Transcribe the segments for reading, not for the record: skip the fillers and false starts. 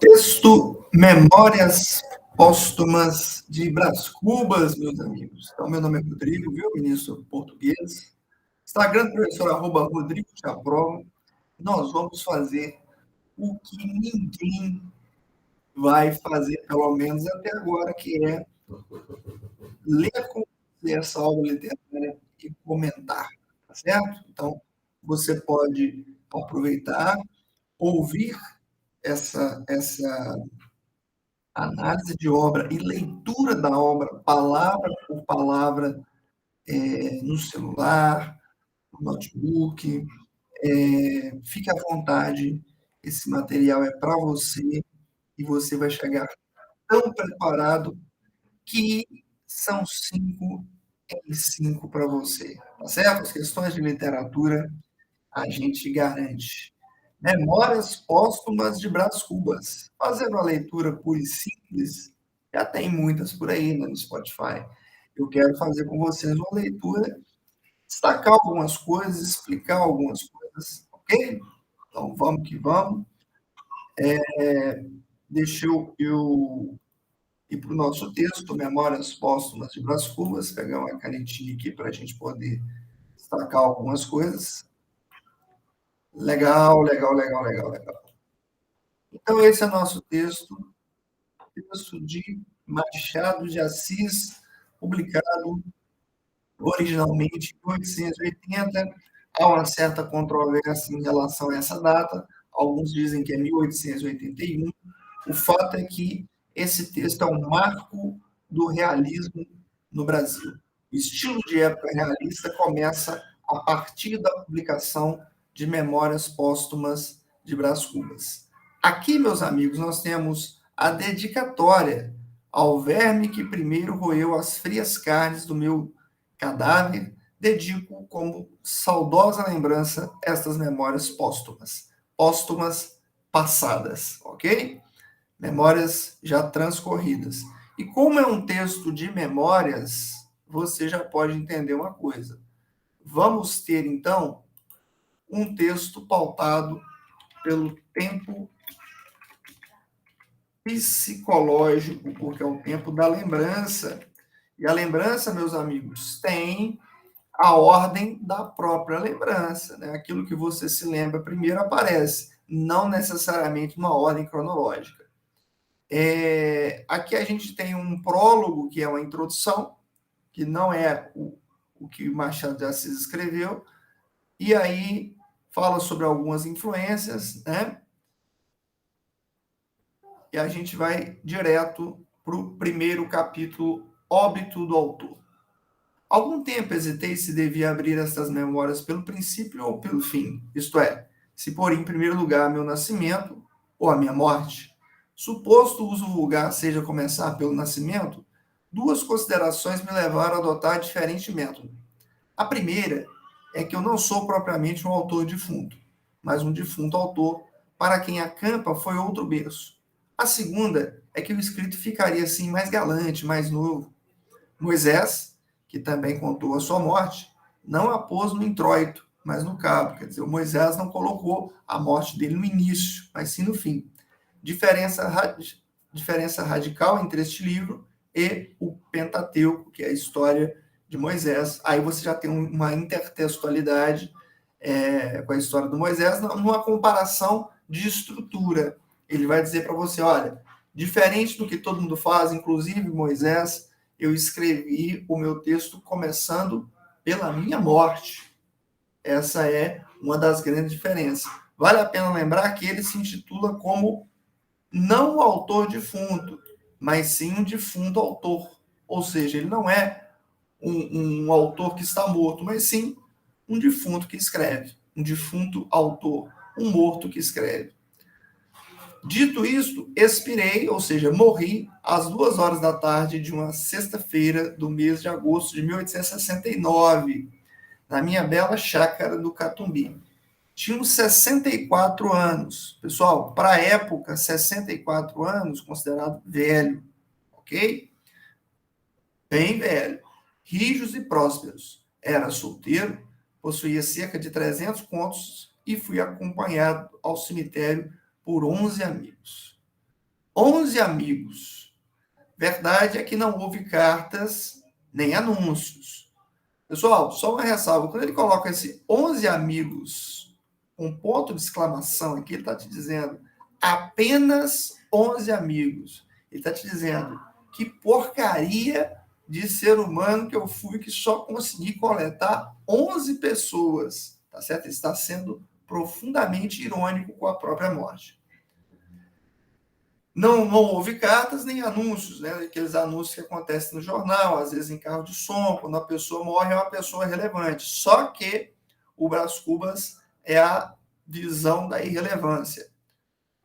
Texto Memórias Póstumas de Brás Cubas, meus amigos. Então, meu nome é Rodrigo, viu, ministro português. Instagram, professor, @Rodrigo Chaprova. Nós vamos fazer o que ninguém vai fazer, pelo menos até agora, que é ler com você essa obra literária e comentar, tá certo? Então, você pode aproveitar, ouvir essa análise de obra e leitura da obra, palavra por palavra, no celular, no notebook. Fique à vontade, esse material é para você e você vai chegar tão preparado que são 5 em 5 para você, tá certo? As questões de literatura a gente garante. Memórias póstumas de Brás Cubas. Fazendo a leitura pura e simples, já tem muitas por aí, né, no Spotify. Eu quero fazer com vocês uma leitura, destacar algumas coisas, explicar algumas coisas, ok? Então, vamos que vamos. Deixa eu ir para o nosso texto, Memórias Póstumas de Brás Cubas, pegar uma canetinha aqui para a gente poder destacar algumas coisas. Legal, legal, legal, legal, legal. Então, esse é o nosso texto de Machado de Assis, publicado originalmente em 1880. Há uma certa controvérsia em relação a essa data. Alguns dizem que é 1881. O fato é que esse texto é um marco do realismo no Brasil. O estilo de época realista começa a partir da publicação de Memórias Póstumas de Brás Cubas. Aqui, meus amigos, nós temos a dedicatória ao verme que primeiro roeu as frias carnes do meu cadáver. Dedico como saudosa lembrança estas memórias póstumas. Póstumas passadas, ok? Memórias já transcorridas. E como é um texto de memórias, você já pode entender uma coisa. Vamos ter, então, um texto pautado pelo tempo psicológico, porque é o tempo da lembrança. E a lembrança, meus amigos, tem a ordem da própria lembrança, né? Aquilo que você se lembra primeiro aparece, não necessariamente uma ordem cronológica. Aqui a gente tem um prólogo, que é uma introdução, que não é o que Machado de Assis escreveu, e aí fala sobre algumas influências, né? E a gente vai direto para o primeiro capítulo, Óbito do Autor. Algum tempo hesitei se devia abrir estas memórias pelo princípio ou pelo fim, isto é, se pôr em primeiro lugar meu nascimento ou a minha morte. Suposto o uso vulgar seja começar pelo nascimento, duas considerações me levaram a adotar diferente método. A primeira é que eu não sou propriamente um autor defunto, mas um defunto autor para quem a campa foi outro berço. A segunda é que o escrito ficaria assim mais galante, mais novo. Moisés, que também contou a sua morte, não a pôs no introito, mas no cabo. Quer dizer, o Moisés não colocou a morte dele no início, mas sim no fim. Diferença radical entre este livro e o Pentateuco, que é a história de Moisés. Aí você já tem uma intertextualidade com a história do Moisés, numa comparação de estrutura. Ele vai dizer para você, olha, diferente do que todo mundo faz, inclusive Moisés, eu escrevi o meu texto começando pela minha morte. Essa é uma das grandes diferenças. Vale a pena lembrar que ele se intitula como não o autor defunto, mas sim um defunto autor. Ou seja, ele não é um autor que está morto, mas sim um defunto que escreve, um defunto autor, um morto que escreve. Dito isto, expirei, ou seja, morri às 2h de uma sexta-feira do mês de agosto de 1869, na minha bela chácara do Catumbi. Tinha uns 64 anos. Pessoal, para a época, 64 anos, considerado velho, ok? Bem velho. Rijos e prósperos. Era solteiro, possuía cerca de 300 contos e fui acompanhado ao cemitério por 11 amigos. 11 amigos. Verdade é que não houve cartas nem anúncios. Pessoal, só uma ressalva. Quando ele coloca esse 11 amigos, um ponto de exclamação aqui, ele está te dizendo apenas 11 amigos. Ele está te dizendo que porcaria de ser humano que eu fui, que só consegui coletar 11 pessoas. Tá certo? Ele está sendo profundamente irônico com a própria morte. Não houve cartas nem anúncios, né? Aqueles anúncios que acontecem no jornal, às vezes em carro de som, quando a pessoa morre, é uma pessoa relevante. Só que o Brás Cubas é a visão da irrelevância.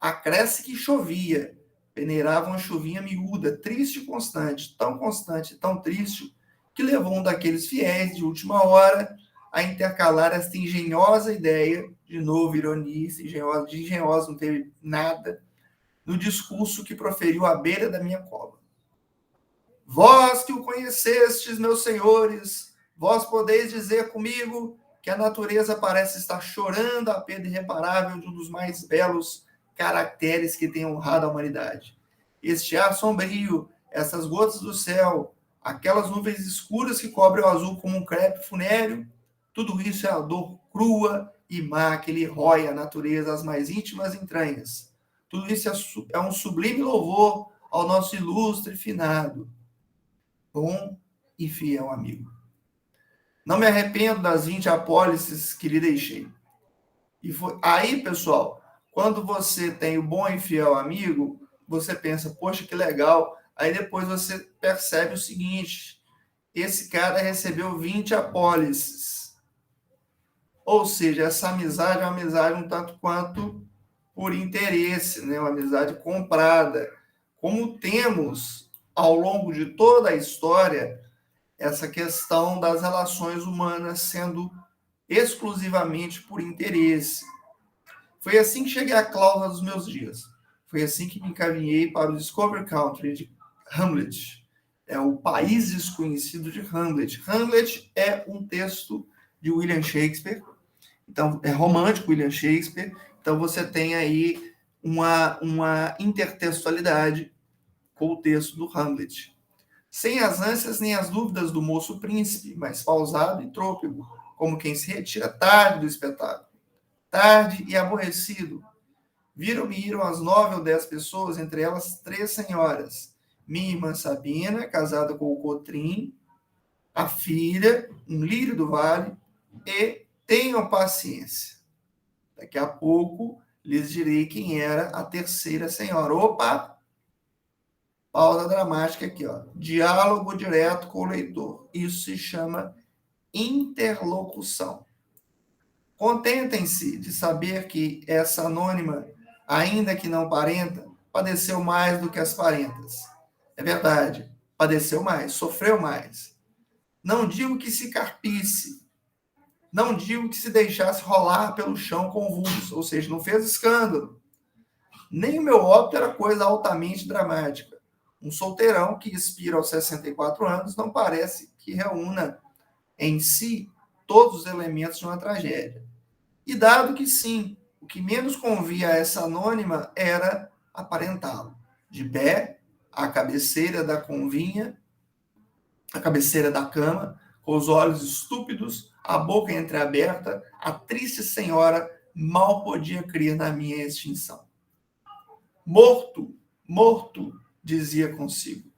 Acresce que chovia, peneirava uma chuvinha miúda, triste e tão triste, que levou um daqueles fiéis de última hora a intercalar esta engenhosa ideia, de novo ironia, de engenhosa não teve nada, no discurso que proferiu à beira da minha cova. Vós que o conhecestes, meus senhores, vós podeis dizer comigo que a natureza parece estar chorando a perda irreparável de um dos mais belos caracteres que tem honrado a humanidade. Este ar sombrio, essas gotas do céu, aquelas nuvens escuras que cobrem o azul como um crepe funéreo, tudo isso é a dor crua e má que lhe rói a natureza às mais íntimas entranhas. Tudo isso é um sublime louvor ao nosso ilustre finado, bom e fiel amigo. Não me arrependo das 20 apólices que lhe deixei. E foi aí, pessoal, quando você tem o bom e fiel amigo, você pensa, poxa, que legal. Aí depois você percebe o seguinte, esse cara recebeu 20 apólices. Ou seja, essa amizade é uma amizade um tanto quanto por interesse, né? Uma amizade comprada. Como temos, ao longo de toda a história, essa questão das relações humanas sendo exclusivamente por interesse. Foi assim que cheguei à cláusula dos meus dias. Foi assim que me encaminhei para o Discovery Country de Hamlet. É o país desconhecido de Hamlet. Hamlet é um texto de William Shakespeare. Então, é romântico, William Shakespeare. Então, você tem aí uma intertextualidade com o texto do Hamlet. Sem as ânsias nem as dúvidas do moço príncipe, mas pausado e trôpego, como quem se retira tarde do espetáculo. Tarde e aborrecido. Viram-me ir umas 9 ou 10 pessoas, entre elas 3 senhoras. Minha irmã Sabina, casada com o Cotrim, a filha, um lírio do vale, e tenham paciência. Daqui a pouco lhes direi quem era a terceira senhora. Opa! Pausa dramática aqui, ó. Diálogo direto com o leitor. Isso se chama interlocução. Contentem-se de saber que essa anônima, ainda que não parenta, padeceu mais do que as parentas. É verdade, padeceu mais, sofreu mais. Não digo que se carpisse, não digo que se deixasse rolar pelo chão convulso, ou seja, não fez escândalo. Nem o meu óbito era coisa altamente dramática. Um solteirão que expira aos 64 anos não parece que reúna em si todos os elementos de uma tragédia. E dado que sim, o que menos convia a essa anônima era aparentá-lo. De pé, à cabeceira da convinha, à cabeceira da cama, com os olhos estúpidos, a boca entreaberta, a triste senhora mal podia crer na minha extinção. Morto, morto, dizia consigo.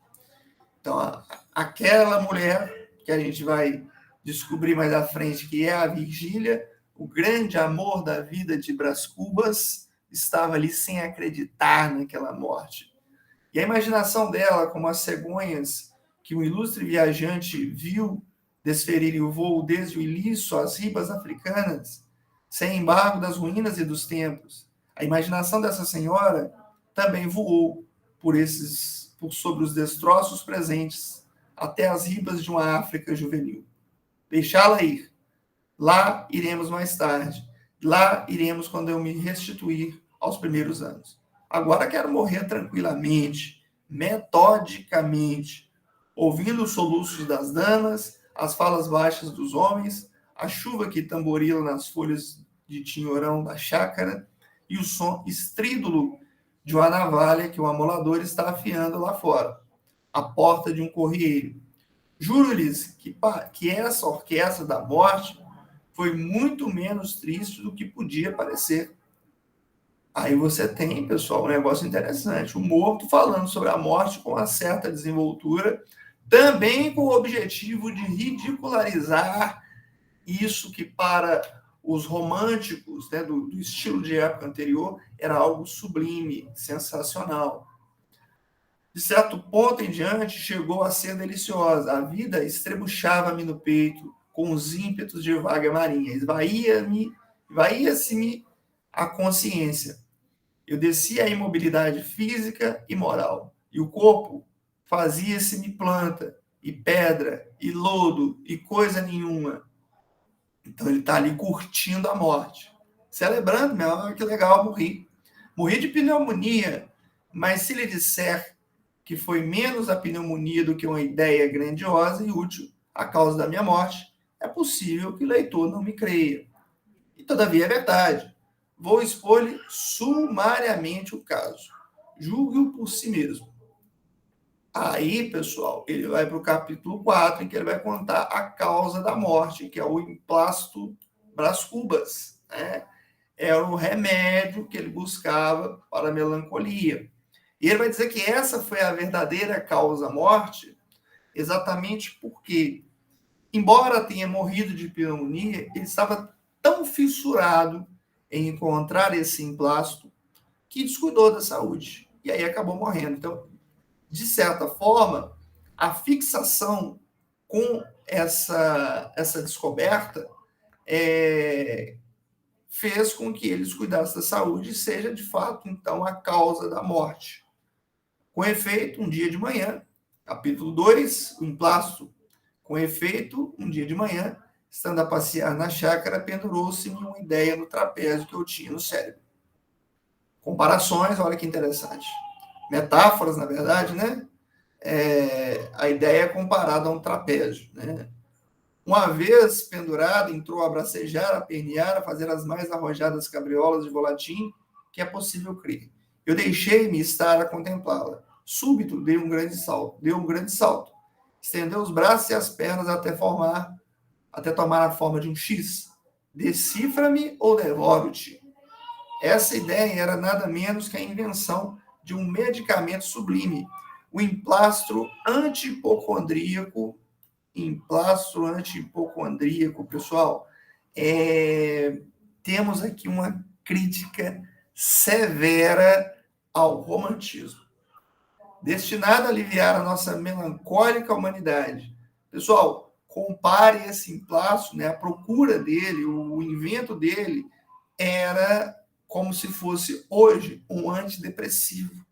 Então, aquela mulher que a gente vai descobrir mais à frente, que é a Virgília, o grande amor da vida de Brás Cubas, estava ali sem acreditar naquela morte. E a imaginação dela, como as cegonhas que um ilustre viajante viu desferirem o voo desde o Ilício às ribas africanas, sem embargo das ruínas e dos templos. A imaginação dessa senhora também voou por sobre os destroços presentes até as ribas de uma África juvenil. Deixá-la ir. Lá iremos mais tarde. Lá iremos quando eu me restituir aos primeiros anos. Agora quero morrer tranquilamente, metodicamente, ouvindo os soluços das damas, as falas baixas dos homens, a chuva que tamborila nas folhas de tinhorão da chácara e o som estrídulo de uma navalha que o amolador está afiando lá fora, à porta de um correeiro. Juro-lhes que essa orquestra da morte foi muito menos triste do que podia parecer. Aí você tem, pessoal, um negócio interessante. O morto falando sobre a morte com uma certa desenvoltura, também com o objetivo de ridicularizar isso que para os românticos, né, do estilo de época anterior, era algo sublime, sensacional. De certo ponto em diante, chegou a ser deliciosa. A vida estrebuchava-me no peito com os ímpetos de vaga marinha. Esvaía-se-me a consciência. Eu descia a imobilidade física e moral. E o corpo fazia-se-me planta, e pedra, e lodo, e coisa nenhuma. Então ele está ali curtindo a morte. Celebrando, meu, que legal, morri. Morri de pneumonia, mas se lhe disser que foi menos a pneumonia do que uma ideia grandiosa e útil a causa da minha morte, é possível que o leitor não me creia. E todavia é verdade. Vou expor-lhe sumariamente o caso. Julgue-o por si mesmo. Aí, pessoal, ele vai para o capítulo 4, em que ele vai contar a causa da morte, que é o emplasto Brás Cubas, né? É o remédio que ele buscava para a melancolia. E ele vai dizer que essa foi a verdadeira causa-morte, exatamente porque, embora tenha morrido de pneumonia, ele estava tão fissurado em encontrar esse emplasto que descuidou da saúde. E aí acabou morrendo. Então, de certa forma, a fixação com essa descoberta fez com que eles cuidassem da saúde e seja, de fato, então, a causa da morte. Com efeito, um dia de manhã, capítulo 2, o emplasto. Com efeito, um dia de manhã, estando a passear na chácara, pendurou-se-me uma ideia no trapézio que eu tinha no cérebro. Comparações, olha que interessante. Metáforas, na verdade, né? A ideia é comparada a um trapézio, né? Uma vez pendurado, entrou a bracejar, a pernear, a fazer as mais arrojadas cabriolas de volatim que é possível crer. Eu deixei-me estar a contemplá-la. Súbito, deu um grande salto. Estendeu os braços e as pernas até tomar a forma de um X. Decifra-me ou devoro-te. Essa ideia era nada menos que a invenção de um medicamento sublime, o emplastro antipocondríaco. Pessoal, temos aqui uma crítica severa ao romantismo, destinada a aliviar a nossa melancólica humanidade. Pessoal, compare esse emplastro, né? A procura dele, o invento dele era como se fosse hoje um antidepressivo,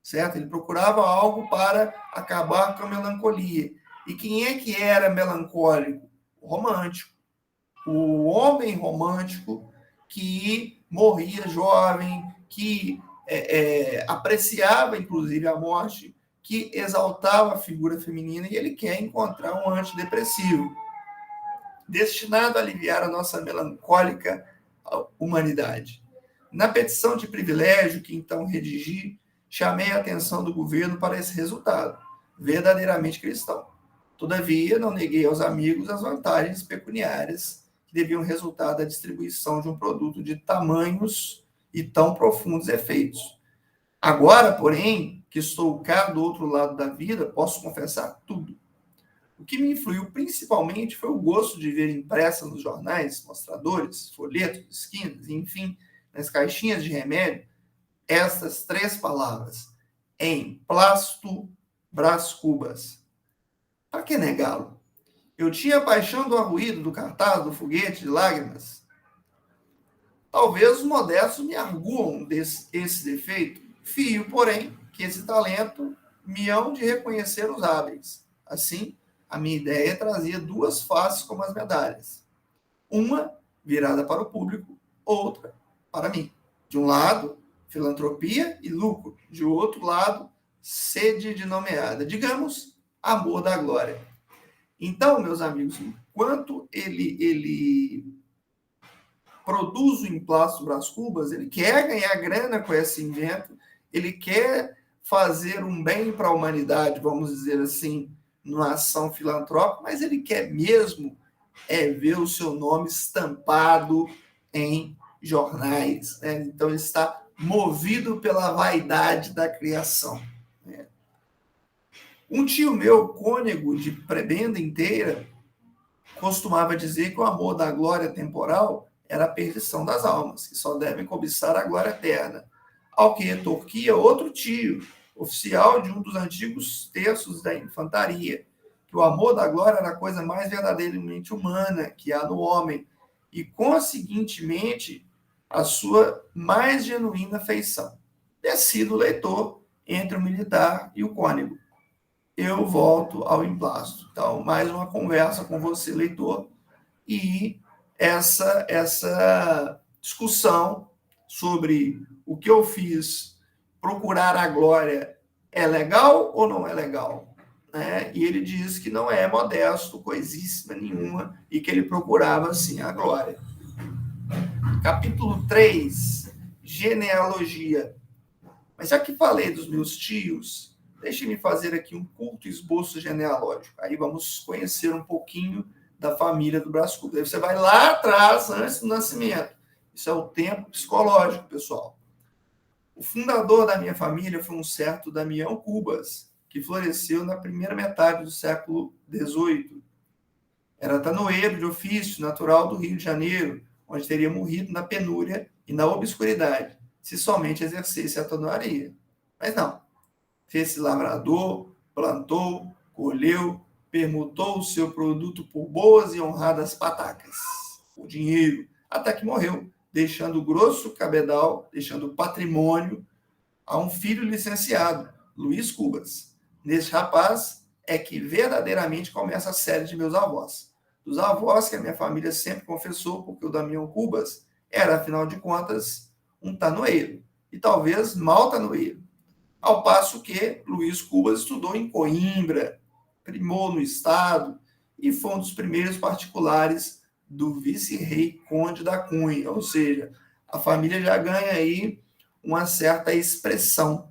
certo? Ele procurava algo para acabar com a melancolia. E quem é que era melancólico? O romântico. O homem romântico que morria jovem, que apreciava, inclusive, a morte, que exaltava a figura feminina, e ele quer encontrar um antidepressivo destinado a aliviar a nossa melancólica humanidade. Na petição de privilégio que então redigi, chamei a atenção do governo para esse resultado, verdadeiramente cristão. Todavia, não neguei aos amigos as vantagens pecuniárias que deviam resultar da distribuição de um produto de tamanhos e tão profundos efeitos. Agora, porém, que estou cá do outro lado da vida, posso confessar tudo. O que me influiu principalmente foi o gosto de ver impressas nos jornais, mostradores, folhetos, esquinas, enfim, nas caixinhas de remédio, estas 3 palavras: emplasto Brás Cubas. Para que negá-lo? Eu tinha a paixão do arruído, do cartaz, do foguete de lágrimas. Talvez os modestos me arguam esse defeito. Fio, porém, que esse talento me hão de reconhecer os hábeis. Assim, a minha ideia trazia 2 faces como as medalhas. Uma virada para o público, outra para mim. De um lado, filantropia e lucro. De outro lado, sede de nomeada. Digamos, amor da glória. Então, meus amigos, enquanto ele produz o emplasto Brás Cubas, ele quer ganhar grana com esse invento, ele quer fazer um bem para a humanidade, vamos dizer assim, numa ação filantrópica, mas ele quer mesmo ver o seu nome estampado em jornais, né? Então, ele está movido pela vaidade da criação, né? Um tio meu, cônego de prebenda inteira, costumava dizer que o amor da glória temporal era a perdição das almas, que só devem cobiçar a glória eterna. Ao que retorquia outro tio, oficial de um dos antigos terços da infantaria, que o amor da glória era a coisa mais verdadeiramente humana que há no homem, e, conseguintemente, a sua mais genuína feição. Decido o leitor entre o militar e o cônego. Eu volto ao emplasto. Então, mais uma conversa com você, leitor, e essa discussão sobre o que eu fiz, procurar a glória, é legal ou não é legal? Né? E ele diz que não é modesto, coisíssima nenhuma, e que ele procurava, sim, a glória. Capítulo 3, genealogia. Mas já que falei dos meus tios, deixe-me fazer aqui um curto esboço genealógico. Aí vamos conhecer um pouquinho da família do Brás Cubas. Aí você vai lá atrás, antes do nascimento. Isso é o tempo psicológico, pessoal. O fundador da minha família foi um certo Damião Cubas, que floresceu na primeira metade do século XVIII. Era tanoeiro de ofício, natural do Rio de Janeiro, onde teria morrido na penúria e na obscuridade, se somente exercesse a tanoaria. Mas não. Fez-se lavrador, plantou, colheu, permutou o seu produto por boas e honradas patacas, por dinheiro, até que morreu, deixando grosso cabedal, deixando patrimônio a um filho licenciado, Luiz Cubas. Neste rapaz é que verdadeiramente começa a série de meus avós. Dos avós que a minha família sempre confessou, porque o Damião Cubas era, afinal de contas, um tanoeiro, e talvez mal tanoeiro. Ao passo que Luiz Cubas estudou em Coimbra, primou no estado e foi um dos primeiros particulares do vice-rei Conde da Cunha, ou seja, a família já ganha aí uma certa expressão.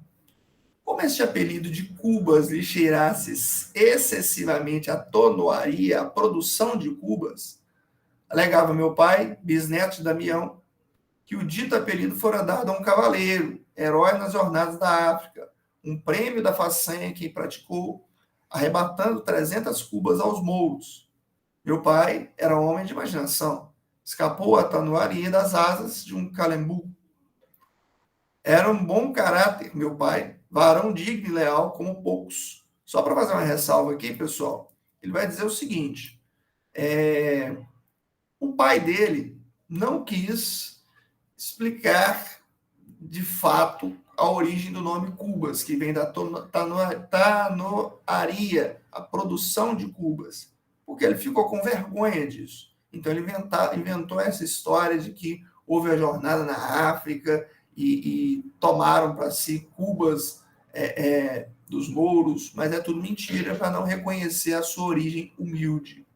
Como este apelido de Cubas lhe cheirasse excessivamente a tonoaria, a produção de Cubas, alegava meu pai, bisneto de Damião, que o dito apelido fora dado a um cavaleiro, herói nas jornadas da África, um prêmio da façanha que praticou, arrebatando 300 cubas aos mouros. Meu pai era homem de imaginação, escapou à tanoaria das asas de um calembu. Era um bom caráter, meu pai, varão digno e leal como poucos. Só para fazer uma ressalva aqui, pessoal, ele vai dizer o seguinte, o pai dele não quis explicar de fato a origem do nome Cubas, que vem da tanoaria, a produção de cubas, porque ele ficou com vergonha disso. Então ele inventou essa história de que houve a jornada na África e tomaram para si cubas dos mouros, mas é tudo mentira para não reconhecer a sua origem humilde.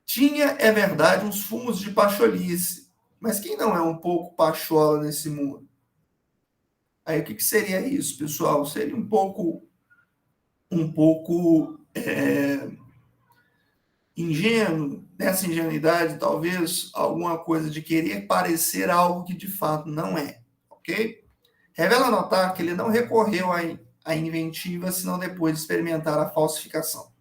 Tinha, é verdade, uns fumos de pacholice, mas quem não é um pouco pachola nesse mundo? Aí o que seria isso, pessoal? Seria um pouco ingênuo, nessa ingenuidade, talvez alguma coisa de querer parecer algo que de fato não é, ok? Revela notar que ele não recorreu à inventiva, senão depois de experimentar a falsificação.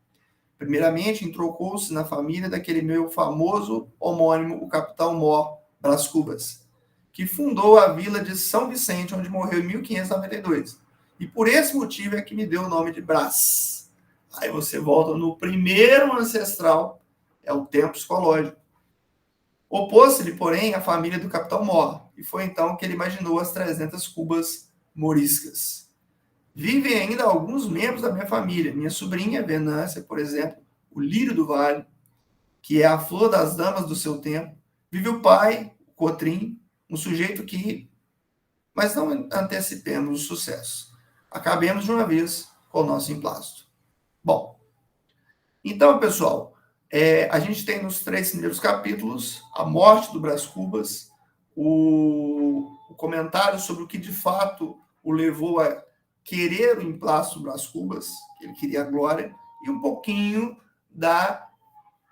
Primeiramente, entrocou-se na família daquele meu famoso homônimo, o capitão Mor Brás Cubas, que fundou a vila de São Vicente, onde morreu em 1592. E por esse motivo é que me deu o nome de Brás. Aí você volta no primeiro ancestral, é o tempo psicológico. Opôs-se-lhe, porém, a família do capitão Mor, e foi então que ele imaginou as 300 cubas moriscas. Vivem ainda alguns membros da minha família. Minha sobrinha, Venância, por exemplo, o lírio do vale, que é a flor das damas do seu tempo. Vive o pai, o Cotrim, um sujeito que... Mas não antecipemos o sucesso. Acabemos de uma vez com o nosso emplasto. Bom, então, pessoal, a gente tem nos 3 primeiros capítulos a morte do Brás Cubas, o comentário sobre o que de fato o levou a querer o emplasto Brás Cubas, que ele queria a glória, e um pouquinho da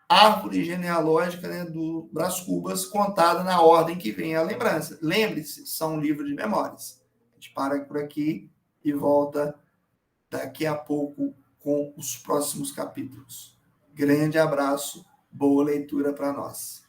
árvore genealógica, né, do Brás Cubas, contada na ordem que vem a lembrança. Lembre-se, são um livro de memórias. A gente para por aqui e volta daqui a pouco com os próximos capítulos. Grande abraço, boa leitura para nós.